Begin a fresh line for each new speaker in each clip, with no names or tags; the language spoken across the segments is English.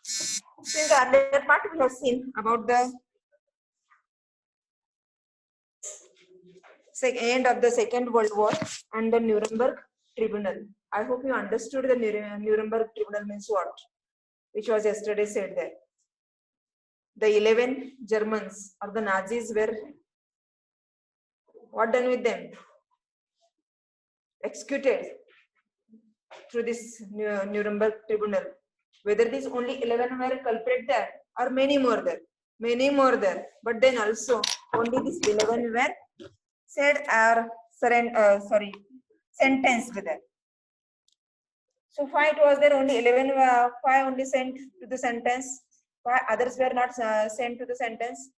So in the earlier part, we have seen about the end of the Second World War and the Nuremberg tribunal. I hope you understood the Nuremberg tribunal means what, which was yesterday said there. The 11 Germans or the Nazis were what done with them? Executed through this Nuremberg tribunal. Whether these only 11 were culprit there or many more there. Many more there. But then also only these 11 were said or sentenced there. So why it was there only 11? Why only sent to the sentence? Why others were not sent to the sentence?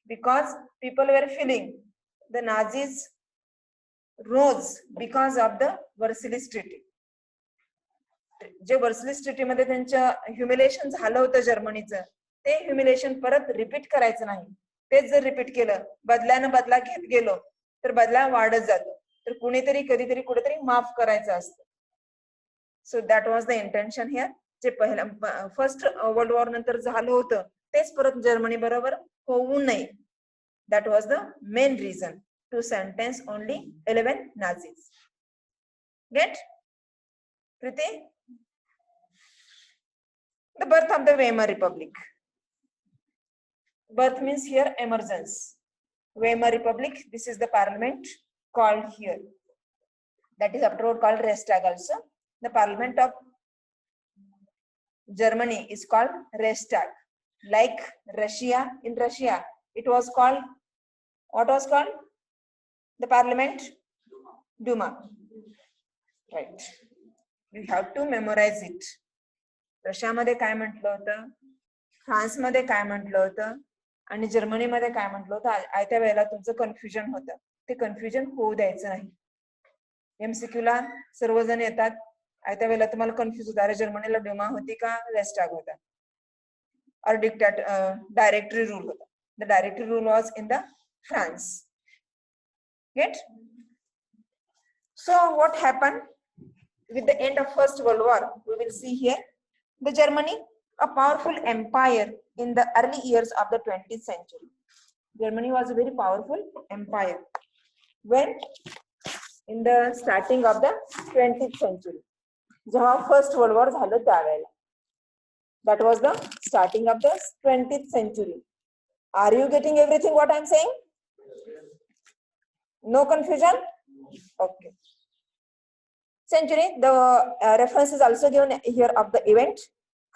Because people were feeling the Nazis rose because of the Versailles Treaty. J Versailles Treaty मध्ये त्यांचं ह्युमिलेशन झालं होतं जर्मनीचं, ते ह्युमिलेशन परत repeat करायचं नाही. तेच जर रिपीट केलं, बदल्यानं बदला घेत गेलो तर बदला वाढत जातो. तर कुणीतरी कधीतरी कुठेतरी माफ करायचं असतं. So that was the intention here. जे पहिला फर्स्ट वर्ल्ड वॉर नंतर झालं होतं तेच परत जर्मनी बरोबर होऊ नये. That was the main reason to sentence only 11 Nazis. Get? Priti? The birth of the Weimar Republic. Birth means here emergence. Weimar Republic, this is the parliament called here. That is afterward called Reichstag also. The parliament of Germany is called Reichstag. Like Russia, in Russia, it was called, what was called? The parliament? Duma. Right. You have to memorize it. Russia मध्ये काय म्हटलं होतं, France मध्ये काय म्हटलं होतं आणि Germany मध्ये काय म्हटलं होतं, आयत्या वेळेला तुमचं कन्फ्युजन होतं. ते कन्फ्युजन होऊ द्यायचं नाही. एमसीक्यू ला सर्वजण येतात, आयत्या वेळेला तुम्हाला कन्फ्युज होतं, अरे जर्मनीला ड्युमा होती का रेस्टाग होता, और डायरेक्टरी रूल होता. The directory rule was in the France. Get? So what happened with the end of First World War? We will see here. The Germany, a powerful empire in the early years of the 20th century. Germany was a very powerful empire. When? In the starting of the 20th century. जेव्हा First World War झालं त्यावेळेला. That was the starting of the 20th century. Are you getting everything what I am saying? No confusion? Okay. Century, the reference is also given here of the event.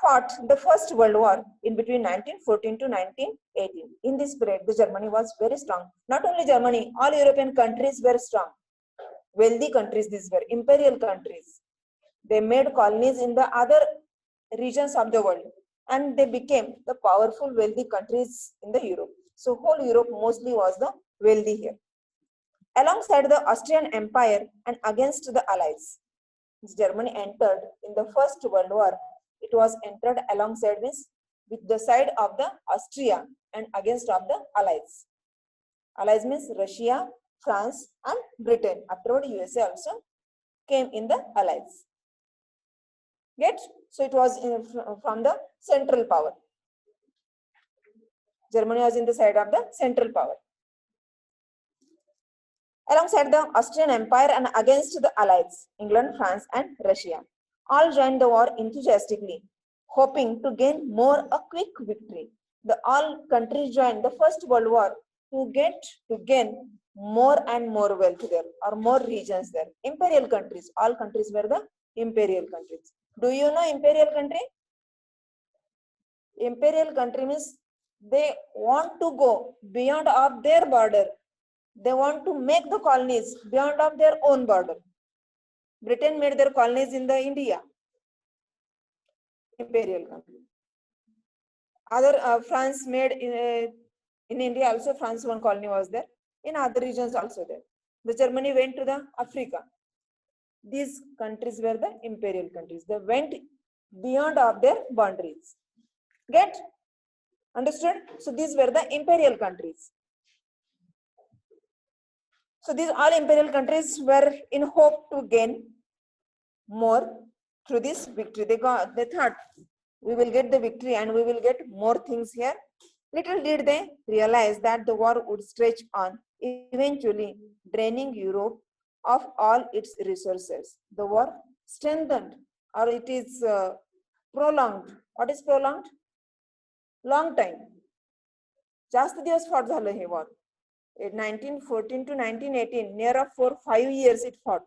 Fought the First World War in between 1914 to 1918. In this period, the Germany was very strong. Not only Germany, all European countries were strong. Wealthy countries, these were imperial countries. They made colonies in the other regions of the world and they became the powerful, wealthy countries in the Europe. So whole Europe mostly was the wealthy here. Alongside the Austrian Empire and against the Allies, Germany entered in the First World War. It was entered alongside this, with the side of the Austria and against of the Allies. Allies means Russia, France, and Britain. Afterward, USA also came in the Allies. Get? So it was from the central power. Germany was in the side of the central power. Alongside the Austrian Empire and against the Allies, England, France, and Russia, all joined the war enthusiastically, hoping to gain a quick victory. All countries joined the First World War to gain more and more wealth there, or more regions there. Imperial countries, all countries were the imperial countries. Do you know imperial country? Imperial country means they want to go beyond of their border. They want to make the colonies beyond of their own border. Britain made their colonies in the India. Imperial country. Other France made in India also. France one colony was there. In other regions also there. The Germany went to the Africa. These countries were the imperial countries. They went beyond of their boundaries. Get? Understood? So these were the imperial countries. So these all imperial countries were in hope to gain more through this victory. They thought we will get the victory and we will get more things here. Little did they realize that the war would stretch on, eventually draining Europe of all its resources. The war strengthened, or it is prolonged. What is prolonged? Long time. जास्त दिवस fought झालं हे war. In 1914 to 1918, near of 4-5 years it fought.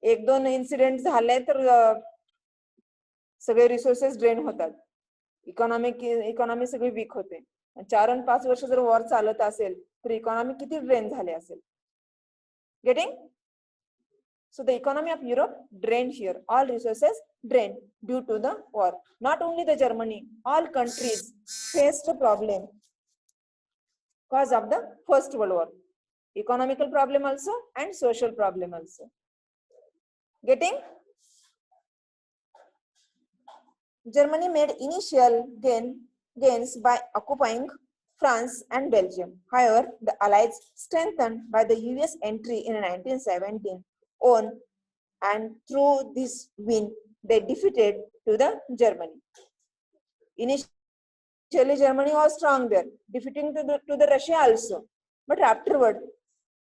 एक दोन incident झाले तर सगळे resources drain होतात. Economy सगळी वीक होते. 4 आणि 5 वर्ष जर वॉर चालत असेल तर इकॉनॉमी किती ड्रेन झाले असेल. Getting? So the economy of Europe drained here. All resources drained due to the war. Not only the Germany, all countries faced a problem because of the First World War. Economical problem also and social problem also. Getting? Germany made initial gains by occupying France and Belgium. However, the Allies, strengthened by the US entry in 1917, on and through this win, they defeated to the Germany. Initially, Germany was strong there, defeating to the Russia also. But afterward,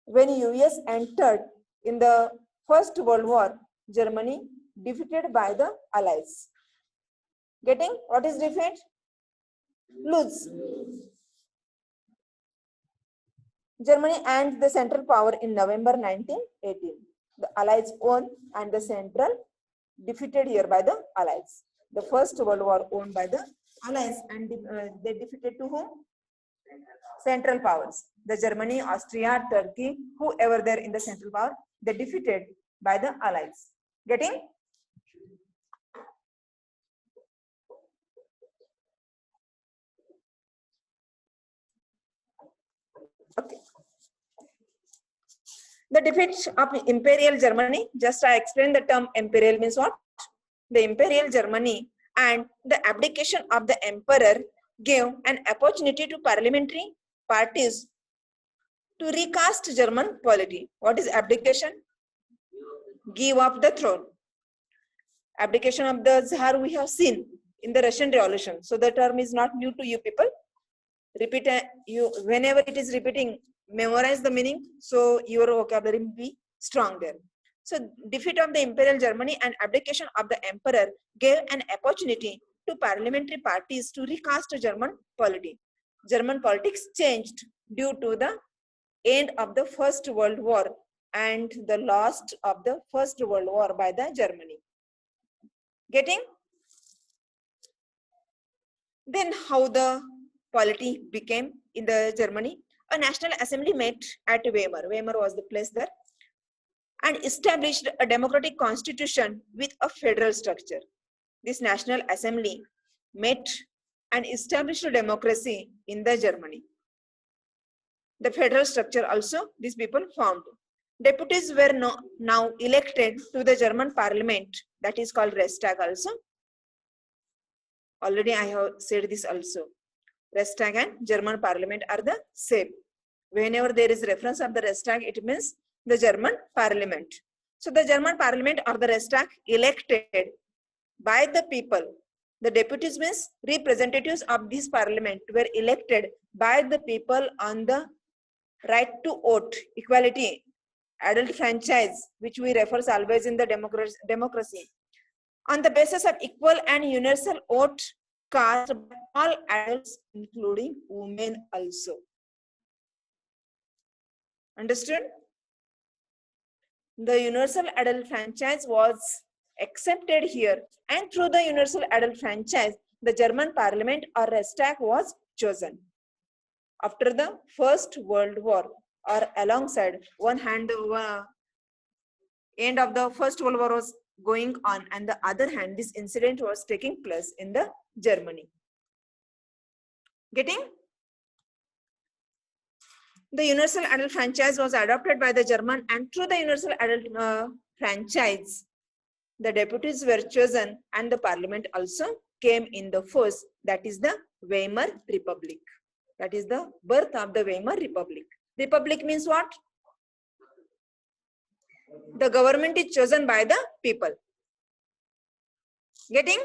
when US entered in the First World War, Germany defeated by the Allies. Getting? What is defeat? Lose. Germany and the Central Power in November 1918. The Allies won and the Central defeated here by the Allies. The First World War won by the Allies and they defeated to whom? Central Powers. The Germany, Austria, Turkey, whoever there in the Central Power, they defeated by the Allies. Getting? Okay. The defeat of Imperial Germany, just I explained the term imperial means what? The Imperial Germany and the abdication of the emperor gave an opportunity to parliamentary parties to recast German polity. What is abdication? Give up the throne. Abdication of the Tsar we have seen in the Russian Revolution. So the term is not new to you people. Repeat you whenever it is repeating, memorize the meaning so your vocabulary will be strong there. So defeat of the Imperial Germany and abdication of the emperor gave an opportunity to parliamentary parties to recast German polity. German politics changed due to the end of the First World War and the loss of the First World War by the Germany. Getting? Then how the polity became in the Germany? A national assembly met at Weimar. Weimar was the place there, and established a democratic constitution with a federal structure. This national assembly met and established a democracy in the Germany. The federal structure also these people formed. Deputies were now elected to the German parliament, that is called Reichstag also. Already I have said this also. Reichstag and German parliament are the same. Whenever there is reference of the Reichstag, it means the German parliament. So the German parliament or the Reichstag elected by the people. The deputies means representatives of this parliament were elected by the people on the right to vote, equality, adult franchise, which we refer always in the democracy. On the basis of equal and universal vote cast by all adults, including women also. Understood? The universal adult franchise was accepted here, and through the universal adult franchise, the German parliament or Reichstag was chosen. After the First World War, or alongside one hand, end of the First World War was going on, and the other hand, this incident was taking place in the Germany. Getting? The universal adult franchise was adopted by the German, and through the universal adult franchise, the deputies were chosen and the parliament also came in the force. That is the Weimar Republic. That is the birth of the Weimar Republic. Republic means what? The government is chosen by the people. Getting?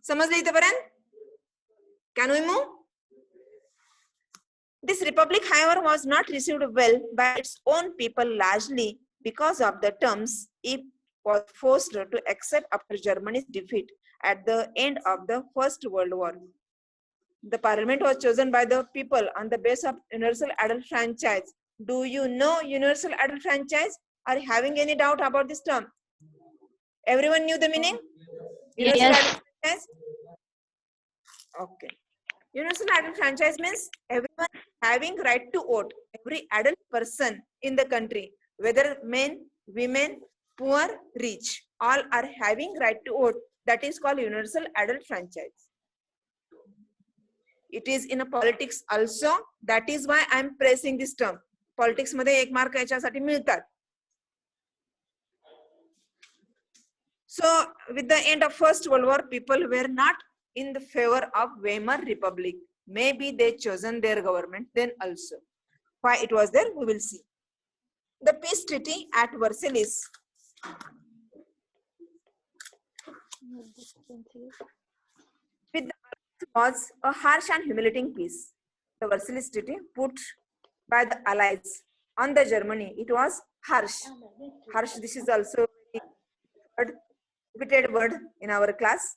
समजलं इथपर्यंत? Can we move? This republic, however, was not received well by its own people, largely because of the terms it was forced to accept after Germany's defeat at the end of the First World War. The parliament was chosen by the people on the basis of universal adult franchise. Do you know universal adult franchise? Are you having any doubt about this term? Everyone knew the meaning? Universal adult franchise? Okay. Universal adult franchise means everyone having right to vote. Every adult person in the country, whether men, women, poor, rich, all are having right to vote. That is called universal adult franchise. It is in a politics also. That is why I am pressing this term. Politics मध्ये एक mark याच्यासाठी मिळतात. So with the end of First World War, people were not in the favor of Weimar Republic. Maybe they chosen their government then also. Why it was there, we will see. The peace treaty at Versailles. With the was a harsh and humiliating peace. The Versailles Treaty put by the Allies on the Germany. It was harsh. Harsh, this is also a repeated word in our class.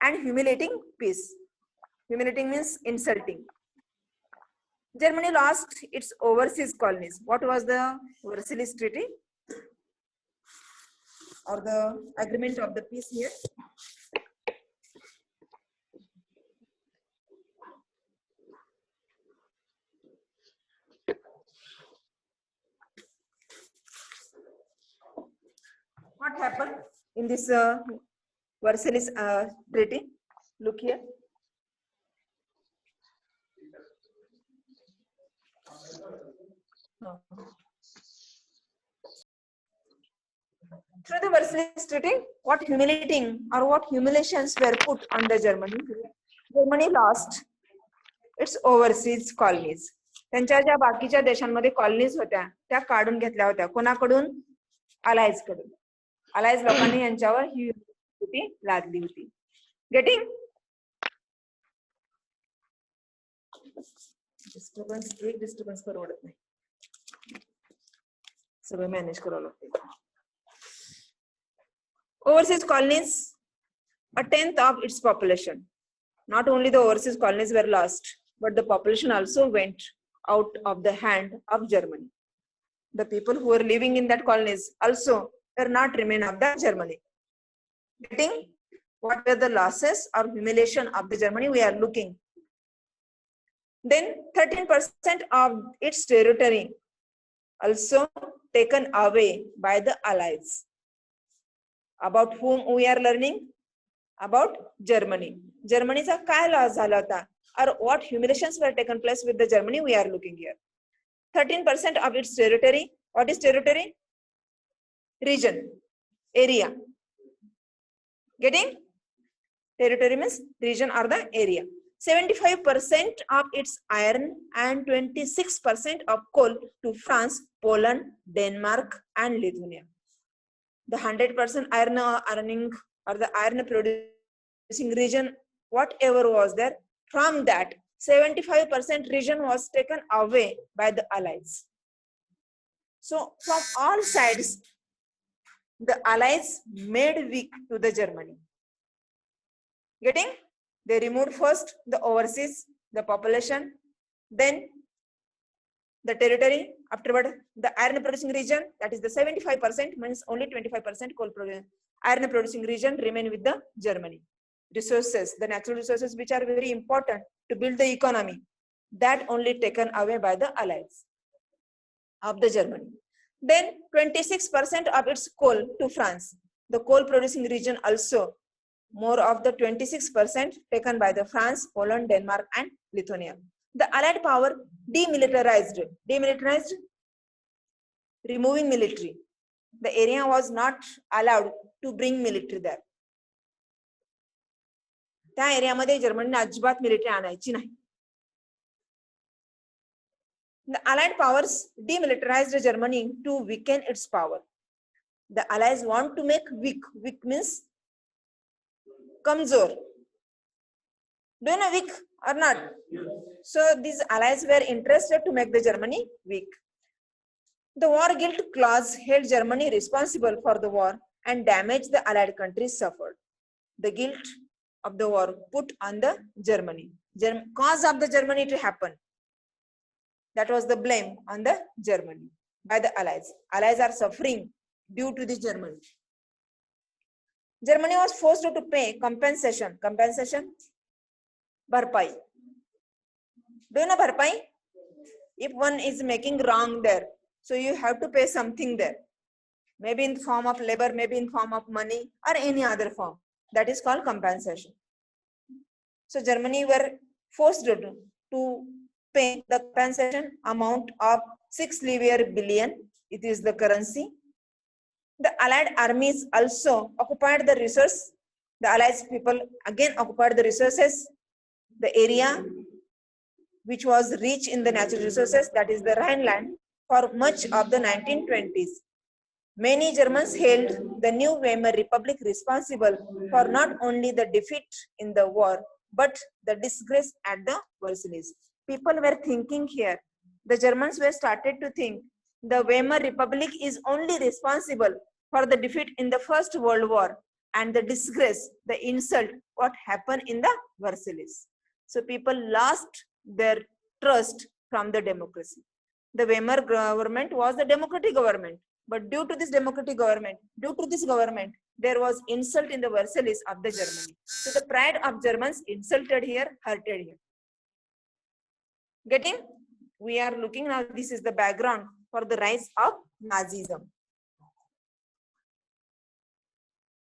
And humiliating peace. Humiliating means insulting. Germany lost its overseas colonies. What was the Versailles Treaty? Or the agreement of the peace here? What happened in this Versailles Treaty? Look here. Through the Versailles Treaty, what humiliating or what humiliations were put on the Germany? Germany lost its overseas colonies. त्यांच्या ज्या बाकीच्या देशांमध्ये colonies होत्या त्या काढून घेतल्या होत्या. कोणाकडून? अलायज कडून. अलायज लोकांनी यांच्यावर ही युती लादली होती. गेटिंग? डिस्टर्बन्स परवडत नाही. सगळं मॅनेज करावं लागते. Overseas colonies, a tenth of its population. Not only the overseas colonies were lost, but the population also went out of the hand of Germany. The people who were living in that colonies also were not remain of the Germany. Getting what were the losses or humiliation of the Germany we are looking. Then 13% of its territory also taken away by the Allies. About whom we are learning? About Germany. Germanyचा काय loss झाला होता? Or what humiliations were taken place with the Germany we are looking here. 13% of its territory. What is territory? Region, area. Getting? Territory means region or the area. 75% of its iron and 26% of coal to France, Poland, Denmark, and Lithuania. The 100% iron earning or the iron producing region, whatever was there, from that 75% region was taken away by the Allies. So from all sides, the Allies made weak to the Germany. Getting? They removed first the overseas, the population, then the territory, afterward the iron producing region, that is the 75%, means only 25% coal iron producing region remain with the Germany. Resources, the natural resources which are very important to build the economy, that only taken away by the Allies of the Germany. Then 26% of its coal to France. The coal producing region also, more of the 26% taken by the France, Poland, Denmark, and Lithuania. The Allied power demilitarized. Demilitarized, removing military. The area was not allowed to bring military there. त्या एरियामध्ये जर्मनीने अजिबात military आणायची नाही. The Allied powers demilitarized Germany to weaken its power. The Allies want to make weak. Weak means kamzor. Do you know weak or not? So these Allies were interested to make the Germany weak. The war guilt clause held Germany responsible for the war and damage the Allied countries suffered. The guilt of the war put on the Germany. Cause of the Germany to happen. That was the blame on the Germany by the Allies. Allies are suffering due to the Germany. Germany was forced to pay compensation. Compensation? Bharpai. Do you know Bharpai? If one is making wrong there, so you have to pay something there. Maybe in the form of labor, maybe in form of money or any other form. That is called compensation. So Germany were forced to pay the compensation amount of 6 Livre billion. It is the currency. The Allied armies also occupied the resource. The Allied people again occupied the resources, the area which was rich in the natural resources, that is the Rhineland, for much of the 1920s. Many Germans held the new Weimar Republic responsible for not only the defeat in the war, but the disgrace at the Versailles. People were thinking here, the Germans were started to think the Weimar Republic is only responsible for the defeat in the First World War and the disgrace, the insult, what happened in the Versailles. So people lost their trust from the democracy. The Weimar government was the democratic government, but due to this democratic government, there was insult in the Versailles of the Germany. So the pride of Germans insulted here, hurted here. Getting? We are looking now, this is the background for the rise of Nazism.